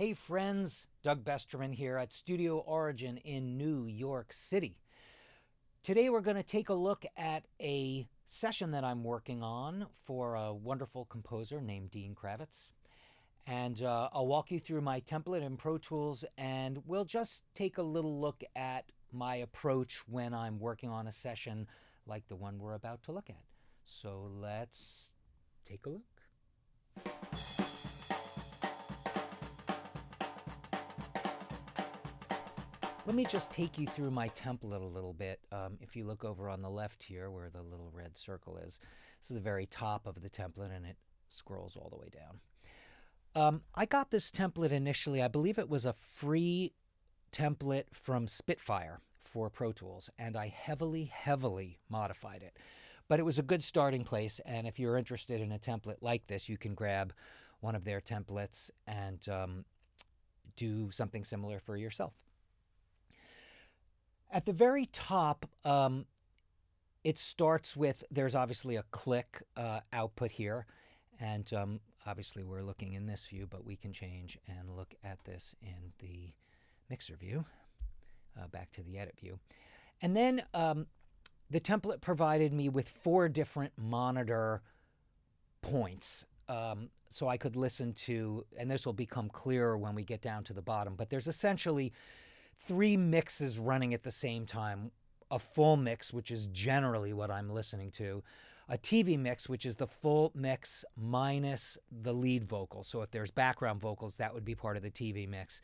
Hey friends, Doug Besterman here at Studio Origin in New York City. Today we're going to take a look at a session that I'm working on for a wonderful composer named Dean Kravitz. And I'll walk you through my template in Pro Tools, and we'll just take a little look at my approach when I'm working on a session like the one we're about to look at. So let's take a look. Let me just take you through my template a little bit. If you look over on the left here where the little red circle is, this is the very top of the template and it scrolls all the way down. I got this template initially, I believe it was a free template from Spitfire for Pro Tools, and I heavily modified it. But it was a good starting place, and if you're interested in a template like this, you can grab one of their templates and do something similar for yourself. At the very top, it starts with, there's obviously a click output here. And obviously we're looking in this view, but we can change and look at this in the mixer view, back to the edit view. And then the template provided me with 4 different monitor points. So I could listen to, and this will become clearer when we get down to the bottom, but there's essentially 3 mixes running at the same time. A full mix, which is generally what I'm listening to. A TV mix, which is the full mix minus the lead vocal. So if there's background vocals, that would be part of the TV mix.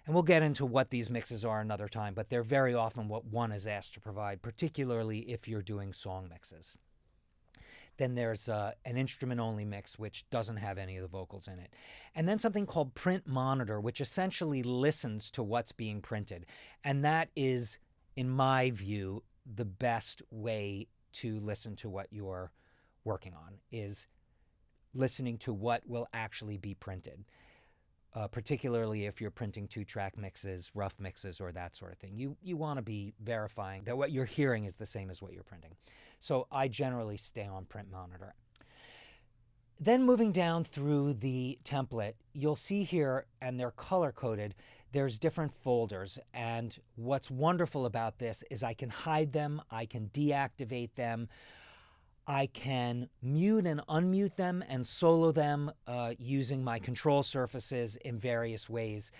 And we'll get into what these mixes are another time, but they're very often what one is asked to provide, particularly if you're doing song mixes. Then there's an instrument-only mix, which doesn't have any of the vocals in it. And then something called print monitor, which essentially listens to what's being printed. And that is, in my view, the best way to listen to what you're working on, is listening to what will actually be printed. Particularly if you're printing 2-track mixes, rough mixes, or that sort of thing. You want to be verifying that what you're hearing is the same as what you're printing. So I generally stay on print monitor. Then moving down through the template, you'll see here, and they're color-coded, there's different folders. And what's wonderful about this is I can hide them, I can deactivate them, I can mute and unmute them and solo them using my control surfaces in various ways.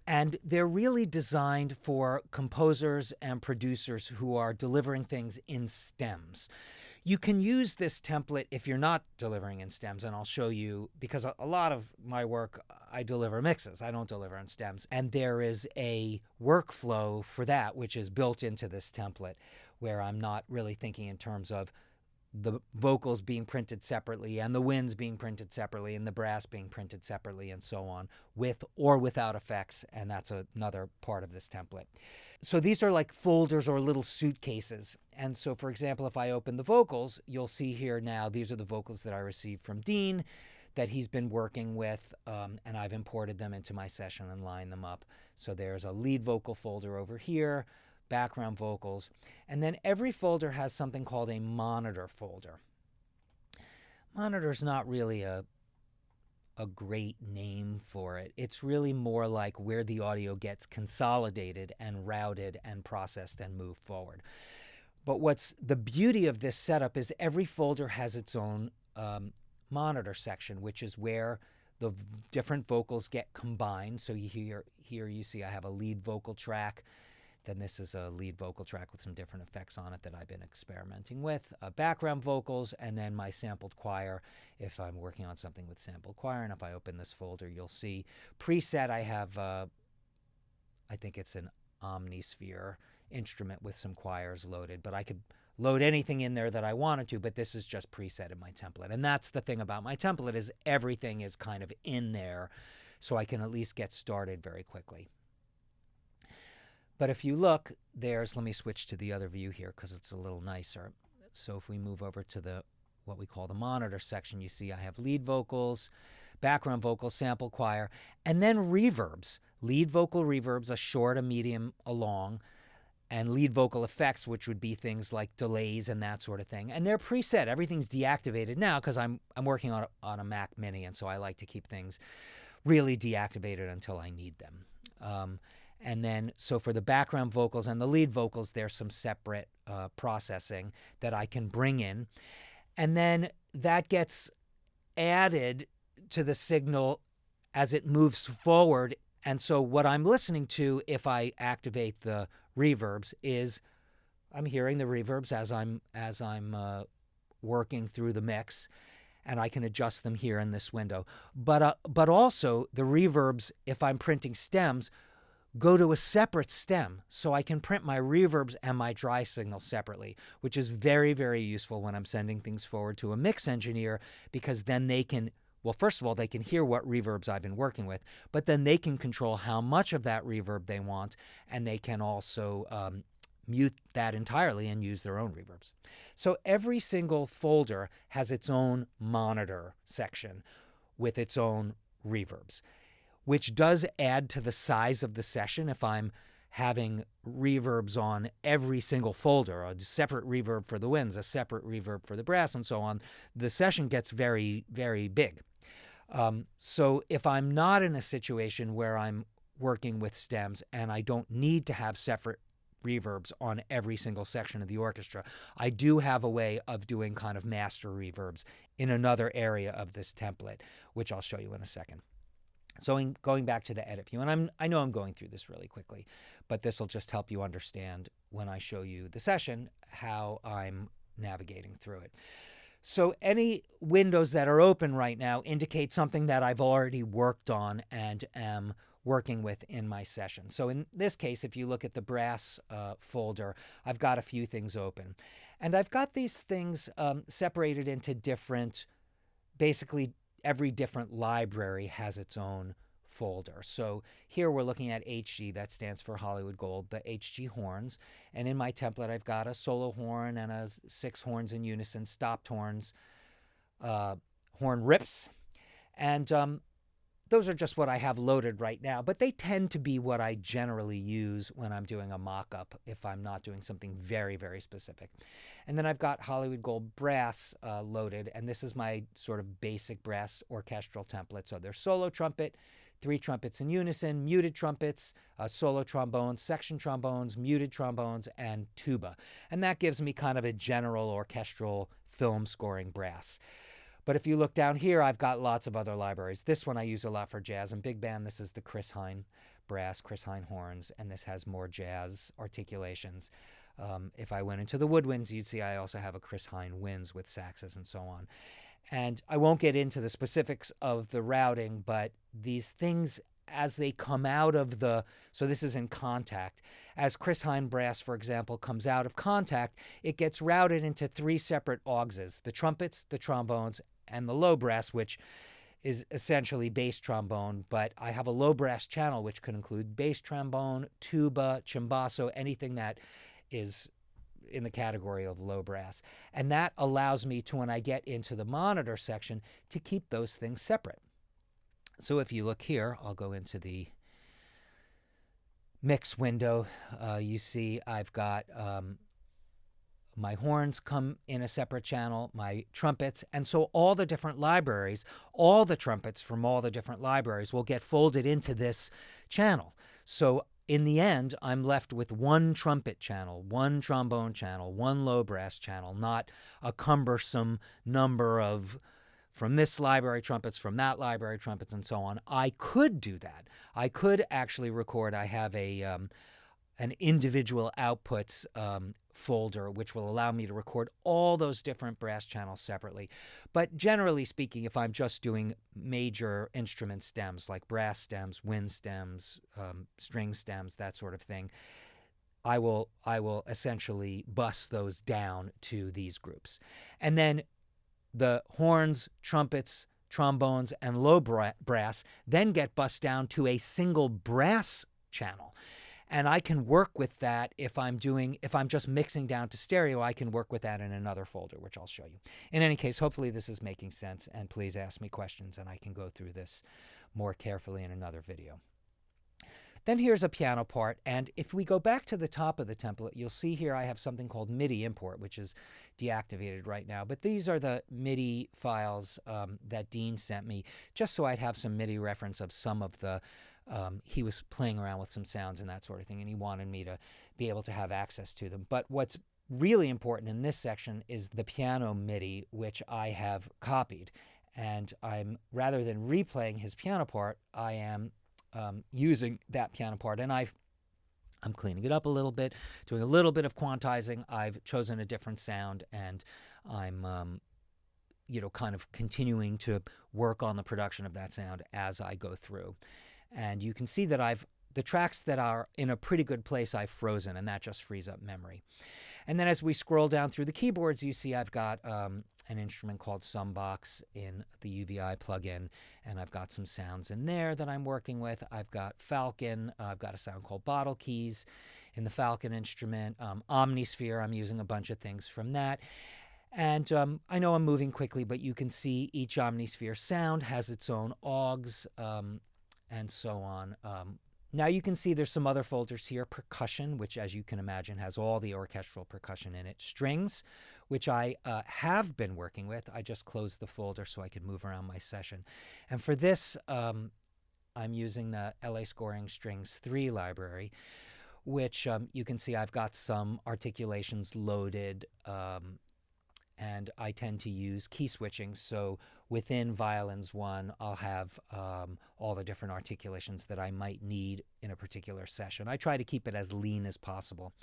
And they're really designed for composers and producers who are delivering things in stems. You can use this template if you're not delivering in stems, and I'll show you, because a lot of my work, I deliver mixes. I don't deliver in stems. And there is a workflow for that, which is built into this template, where I'm not really thinking in terms of the vocals being printed separately and the winds being printed separately and the brass being printed separately and so on, with or without effects, and that's another part of this template. So these are like folders or little suitcases. And so, for example, if I open the vocals, you'll see here now, these are the vocals that I received from Dean that he's been working with, and I've imported them into my session and lined them up. So there's a lead vocal folder over here, background vocals, and then every folder has something called a monitor folder. Monitor's not really a great name for it. It's really more like where the audio gets consolidated and routed and processed and moved forward. But what's the beauty of this setup is every folder has its own monitor section, which is where the different vocals get combined. So here you see I have a lead vocal track. Then this is a lead vocal track with some different effects on it that I've been experimenting with. Background vocals, and then my sampled choir if I'm working on something with sampled choir. And if I open this folder, you'll see preset. I have, I think it's an Omnisphere instrument with some choirs loaded, but I could load anything in there that I wanted to, but this is just preset in my template. And that's the thing about my template, is everything is kind of in there, so I can at least get started very quickly. But if you look, let me switch to the other view here because it's a little nicer. So if we move over to what we call the monitor section, you see I have lead vocals, background vocals, sample choir, and then reverbs. Lead vocal reverbs, a short, a medium, a long, and lead vocal effects, which would be things like delays and that sort of thing. And they're preset. Everything's deactivated now because I'm working on a Mac Mini, and so I like to keep things really deactivated until I need them. And then, so for the background vocals and the lead vocals, there's some separate processing that I can bring in. And then that gets added to the signal as it moves forward. And so what I'm listening to if I activate the reverbs is I'm hearing the reverbs as I'm working through the mix, and I can adjust them here in this window. But also the reverbs, if I'm printing stems, go to a separate stem, so I can print my reverbs and my dry signal separately, which is very, very useful when I'm sending things forward to a mix engineer, because then they can, well, first of all, they can hear what reverbs I've been working with, but then they can control how much of that reverb they want, and they can also mute that entirely and use their own reverbs. So every single folder has its own monitor section with its own reverbs, which does add to the size of the session. If I'm having reverbs on every single folder, a separate reverb for the winds, a separate reverb for the brass, and so on, the session gets very, very big. So if I'm not in a situation where I'm working with stems and I don't need to have separate reverbs on every single section of the orchestra, I do have a way of doing kind of master reverbs in another area of this template, which I'll show you in a second. So going back to the edit view, and I know I'm going through this really quickly, but this will just help you understand when I show you the session how I'm navigating through it. So any windows that are open right now indicate something that I've already worked on and am working with in my session. So in this case, if you look at the brass folder, I've got a few things open. And I've got these things separated into different, basically every different library has its own folder. So here we're looking at HG, that stands for Hollywood Gold, the HG horns. And in my template, I've got a solo horn and a 6 horns in unison, stopped horns, horn rips. And those are just what I have loaded right now, but they tend to be what I generally use when I'm doing a mock-up if I'm not doing something very, very specific. And then I've got Hollywood Gold brass loaded, and this is my sort of basic brass orchestral template. So there's solo trumpet, 3 trumpets in unison, muted trumpets, solo trombones, section trombones, muted trombones, and tuba. And that gives me kind of a general orchestral film scoring brass. But if you look down here, I've got lots of other libraries. This one I use a lot for jazz and big band. This is the Chris Hine brass, Chris Hine horns, and this has more jazz articulations. If I went into the woodwinds, you'd see I also have a Chris Hine winds with saxes and so on. And I won't get into the specifics of the routing, but these things, as they come out of the, so this is in contact. As Chris Hine brass, for example, comes out of contact, it gets routed into 3 separate auxes, the trumpets, the trombones, and the low brass, which is essentially bass trombone, but I have a low brass channel, which could include bass trombone, tuba, cimbasso, anything that is in the category of low brass. And that allows me to, when I get into the monitor section, to keep those things separate. So if you look here, I'll go into the mix window. You see I've got my horns come in a separate channel, my trumpets, and so all the different libraries, all the trumpets from all the different libraries will get folded into this channel. So in the end, I'm left with 1 trumpet channel, 1 trombone channel, 1 low brass channel, not a cumbersome number of from this library trumpets, from that library trumpets, and so on. I could do that. I could actually record. I have a an individual outputs folder, which will allow me to record all those different brass channels separately. But generally speaking, if I'm just doing major instrument stems like brass stems, wind stems, string stems, that sort of thing, I will essentially bus those down to these groups. And then the horns, trumpets, trombones, and low brass then get bussed down to a single brass channel. And I can work with that if I'm just mixing down to stereo, I can work with that in another folder, which I'll show you. In any case, hopefully this is making sense, and please ask me questions and I can go through this more carefully in another video. Then here's a piano part, and if we go back to the top of the template, you'll see here I have something called MIDI import, which is deactivated right now. But these are the MIDI files that Dean sent me, just so I'd have some MIDI reference of some of the, he was playing around with some sounds and that sort of thing, and he wanted me to be able to have access to them. But what's really important in this section is the piano MIDI, which I have copied. And rather than replaying his piano part, I am using that piano part, and I'm cleaning it up a little bit, doing a little bit of quantizing. I've chosen a different sound, and I'm kind of continuing to work on the production of that sound as I go through. And you can see that the tracks that are in a pretty good place I've frozen, and that just frees up memory. And then as we scroll down through the keyboards, you see I've got an instrument called Sumbox in the UVI plugin, and I've got some sounds in there that I'm working with. I've got Falcon. I've got a sound called Bottle Keys in the Falcon instrument. Omnisphere, I'm using a bunch of things from that. And I know I'm moving quickly, but you can see each Omnisphere sound has its own AUGs and so on. Now you can see there's some other folders here. Percussion, which as you can imagine has all the orchestral percussion in it. Strings, which I have been working with. I just closed the folder so I could move around my session. And for this, I'm using the LA Scoring Strings 3 library, which you can see I've got some articulations loaded, and I tend to use key switching. So within Violins 1, I'll have all the different articulations that I might need in a particular session. I try to keep it as lean as possible.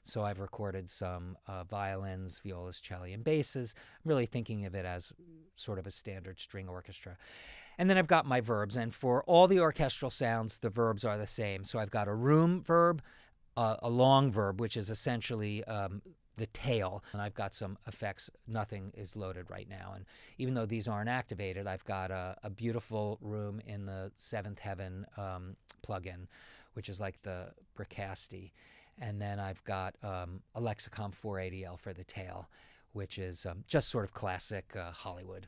So I've recorded some violins, violas, cello, and basses. I'm really thinking of it as sort of a standard string orchestra. And then I've got my verbs. And for all the orchestral sounds, the verbs are the same. So I've got a room verb, a long verb, which is essentially the tail, and I've got some effects. Nothing is loaded right now, and even though these aren't activated, I've got a beautiful room in the Seventh Heaven plugin, which is like the Bricasti, and then I've got a Lexicom 480L for the tail, which is just sort of classic Hollywood.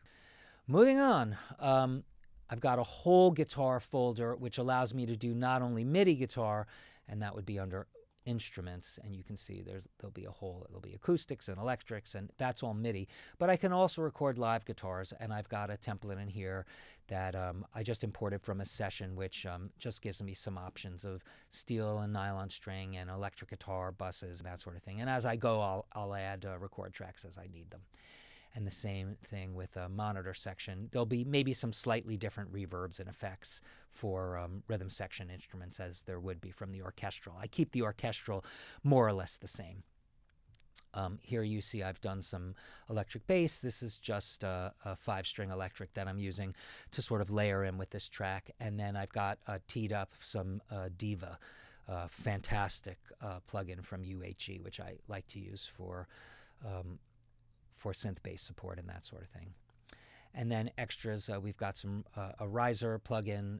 Moving on, I've got a whole guitar folder which allows me to do not only MIDI guitar, and that would be under instruments, and you can see there'll be acoustics and electrics, and that's all MIDI, but I can also record live guitars, and I've got a template in here that I just imported from a session, which just gives me some options of steel and nylon string and electric guitar, buses, and that sort of thing. And as I go, I'll add record tracks as I need them. And the same thing with a monitor section. There'll be maybe some slightly different reverbs and effects for rhythm section instruments as there would be from the orchestral. I keep the orchestral more or less the same. Here you see I've done some electric bass. This is just a 5-string electric that I'm using to sort of layer in with this track. And then I've got teed up some Diva, fantastic plugin from UHE, which I like to use for synth bass support and that sort of thing. And then extras, we've got some a riser plugin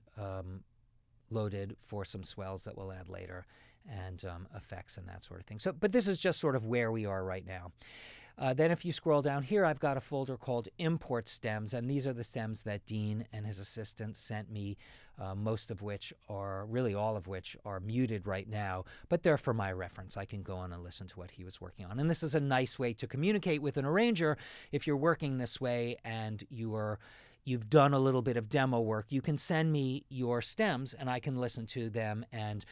loaded for some swells that we'll add later, and effects and that sort of thing. So, but this is just sort of where we are right now. Then if you scroll down here, I've got a folder called Import Stems, and these are the stems that Dean and his assistant sent me, most of which really all of which are muted right now, but they're for my reference. I can go on and listen to what he was working on. And this is a nice way to communicate with an arranger. If you're working this way and you've done a little bit of demo work, you can send me your stems and I can listen to them, and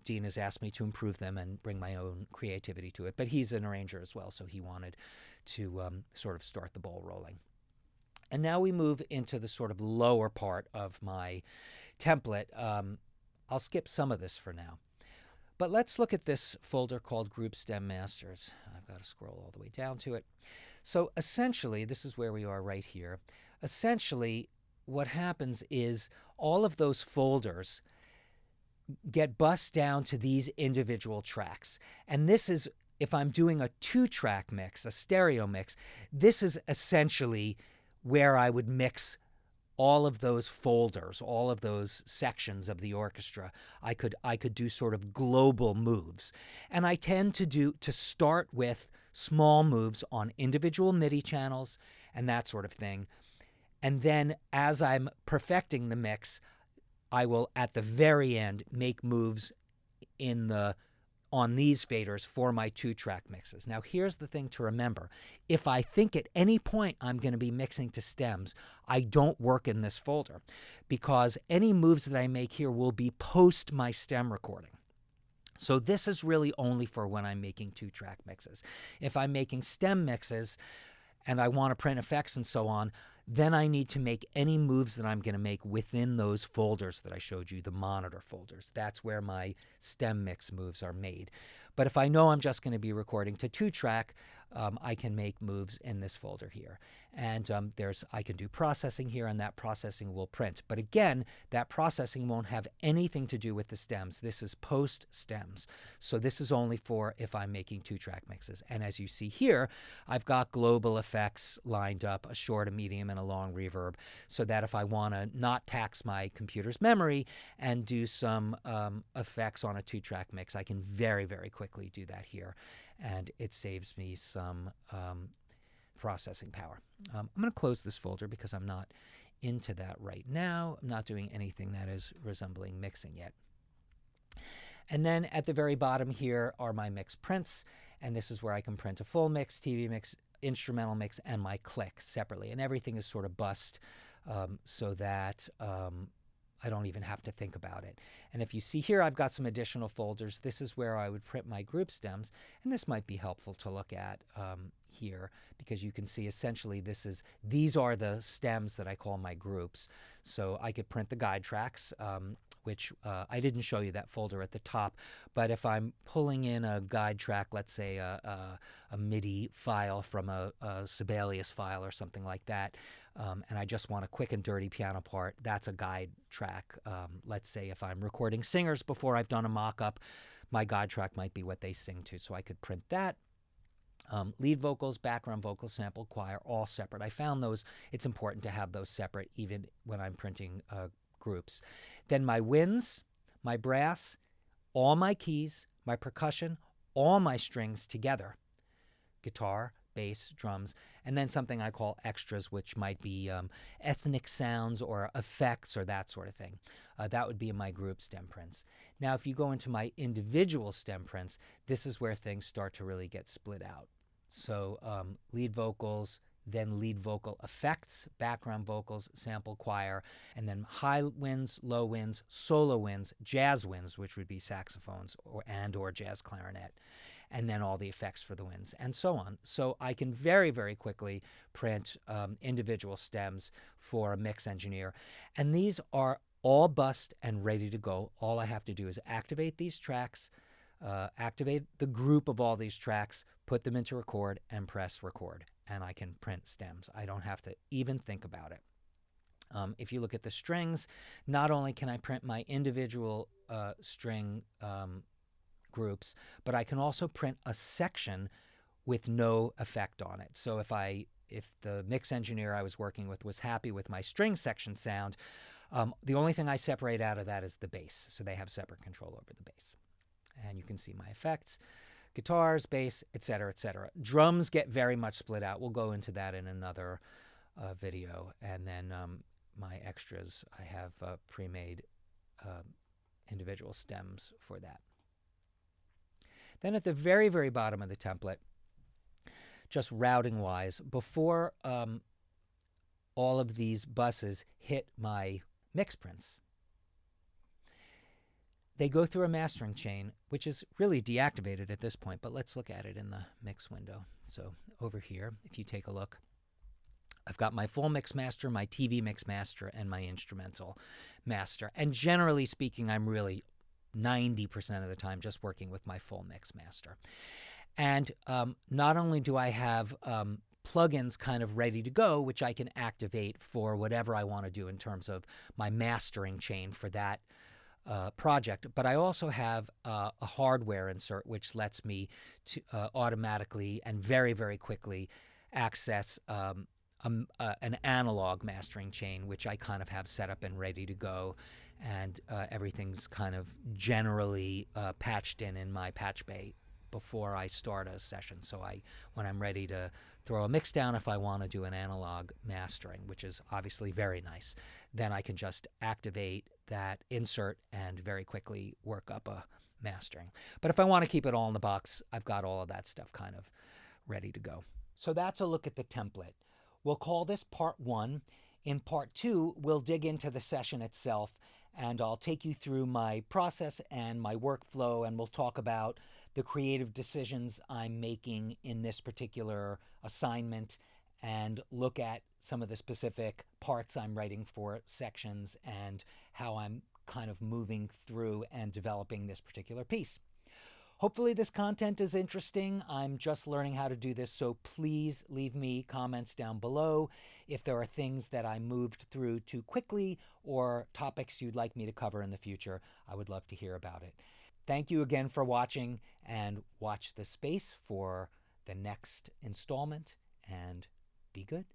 Dean has asked me to improve them and bring my own creativity to it. But he's an arranger as well, so he wanted to sort of start the ball rolling. And now we move into the sort of lower part of my template. I'll skip some of this for now. But let's look at this folder called Group Stem Masters. I've got to scroll all the way down to it. So essentially, this is where we are right here. Essentially, what happens is all of those folders get bussed down to these individual tracks. And this is, if I'm doing a 2-track mix, a stereo mix, this is essentially where I would mix all of those folders, all of those sections of the orchestra. I could do sort of global moves. And I tend to start with small moves on individual MIDI channels and that sort of thing. And then as I'm perfecting the mix, I will at the very end make moves on these faders for my 2-track mixes. Now here's the thing to remember. If I think at any point I'm going to be mixing to stems, I don't work in this folder, because any moves that I make here will be post my stem recording. So this is really only for when I'm making 2-track mixes. If I'm making stem mixes and I want to print effects and so on, then I need to make any moves that I'm going to make within those folders that I showed you, the monitor folders. That's where my stem mix moves are made. But if I know I'm just going to be recording to 2-track, I can make moves in this folder here. And I can do processing here, and that processing will print. But again, that processing won't have anything to do with the stems. This is post stems. So this is only for if I'm making 2-track mixes. And as you see here, I've got global effects lined up, a short, a medium, and a long reverb, so that if I want to not tax my computer's memory and do some effects on a 2-track mix, I can very, very quickly do that here. And it saves me some processing power. I'm going to close this folder because I'm not into that right now. I'm not doing anything that is resembling mixing yet. And then at the very bottom here are my mix prints, and this is where I can print a full mix, TV mix, instrumental mix, and my click separately. And everything is sort of bussed so that I don't even have to think about it. And if you see here, I've got some additional folders. This is where I would print my group stems, and this might be helpful to look at here, because you can see essentially these are the stems that I call my groups. So I could print the guide tracks, which I didn't show you that folder at the top, but if I'm pulling in a guide track, let's say a MIDI file from a Sibelius file or something like that, and I just want a quick and dirty piano part, that's a guide track. Let's say if I'm recording singers before I've done a mock-up, my guide track might be what they sing to, so I could print that. Lead vocals, background vocals, sample, choir, all separate. I found those, it's important to have those separate even when I'm printing groups. Then my winds, my brass, all my keys, my percussion, all my strings together. Guitar, bass, drums, and then something I call extras, which might be ethnic sounds or effects or that sort of thing. That would be in my group stem prints. Now, if you go into my individual stem prints, this is where things start to really get split out. So lead vocals, then lead vocal effects, background vocals, sample, choir, and then high winds, low winds, solo winds, jazz winds, which would be saxophones or jazz clarinet, and then all the effects for the winds, and so on. So I can very, very quickly print individual stems for a mix engineer, and these are all bussed and ready to go. All I have to do is activate these tracks, activate the group of all these tracks, put them into record, and press record, and I can print stems. I don't have to even think about it. If you look at the strings, not only can I print my individual string groups, but I can also print a section with no effect on it. So if the mix engineer I was working with was happy with my string section sound, the only thing I separate out of that is the bass. So they have separate control over the bass. And you can see my effects, guitars, bass, etc., etc. Drums get very much split out. We'll go into that in another video. And then my extras, I have pre-made individual stems for that. Then at the very, very bottom of the template, just routing-wise, before all of these buses hit my mix prints, they go through a mastering chain, which is really deactivated at this point, but let's look at it in the mix window. So over here, if you take a look, I've got my full mix master, my TV mix master, and my instrumental master. And generally speaking, I'm really 90% of the time just working with my full mix master. And not only do I have plugins kind of ready to go, which I can activate for whatever I want to do in terms of my mastering chain for that project, but I also have a hardware insert which lets me to automatically and very, very quickly access an analog mastering chain, which I kind of have set up and ready to go, and everything's kind of generally patched in my patch bay before I start a session. So when I'm ready to throw a mix down, if I want to do an analog mastering, which is obviously very nice, then I can just activate that insert and very quickly work up a mastering. But if I want to keep it all in the box, I've got all of that stuff kind of ready to go. So that's a look at the template. We'll call this part 1. In part 2, we'll dig into the session itself, and I'll take you through my process and my workflow, and we'll talk about the creative decisions I'm making in this particular assignment and look at some of the specific parts I'm writing for sections and how I'm kind of moving through and developing this particular piece. Hopefully this content is interesting. I'm just learning how to do this, so please leave me comments down below if there are things that I moved through too quickly or topics you'd like me to cover in the future. I would love to hear about it. Thank you again for watching, and watch the space for the next installment, and be good.